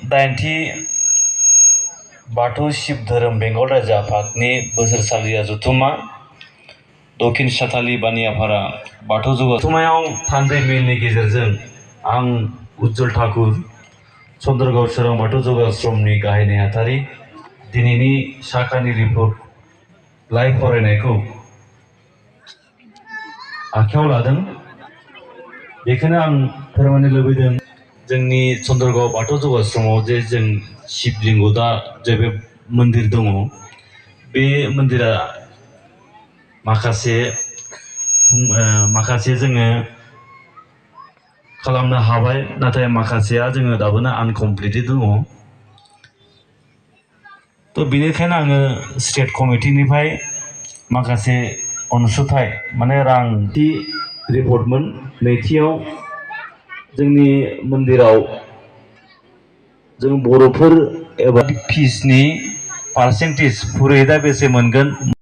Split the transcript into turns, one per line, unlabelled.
दाइनथि बाथौ शिव धोरोम बेंगल रायजो आफादनि बोसोरसालिया जथुम्मा दक्षिण साताली बानियाफारा बाथौ जथुम्मायाव थान्दै मेलनि गेजेरजों आं उज्जवल ठाकुर चन्द्रगाव सोरां बाथौ जौगाश्रमनि गाहाय नेहाथारि दिनैनि साखानि रिपर्ट लाइभ फरायनायखौ आखायाव लादों। बेखौनो आं फोरमायनो लुबैदों जोंनि चन्द्रगाव बाथौ जौगाश्रमाव जे जों शिबलिंग दा जे बे मन्दिर दङ, बे मन्दिरा माखासे जोङो खालामनो हाबाय, नाथाय माखासेया जोङो दाबोनो आनकमप्लिटेड दङ। तो बेनिखायनो आङो स्टेट कमिटिनिफ्राय माखासे अनसुंथाइ माने रांनि रिपर्टमोन। नैथियाव जोंनि मन्दिराव जों बर'फोर एबा फिसनि पार्सेन्टेज पुरहिता बेसे मोनगोन।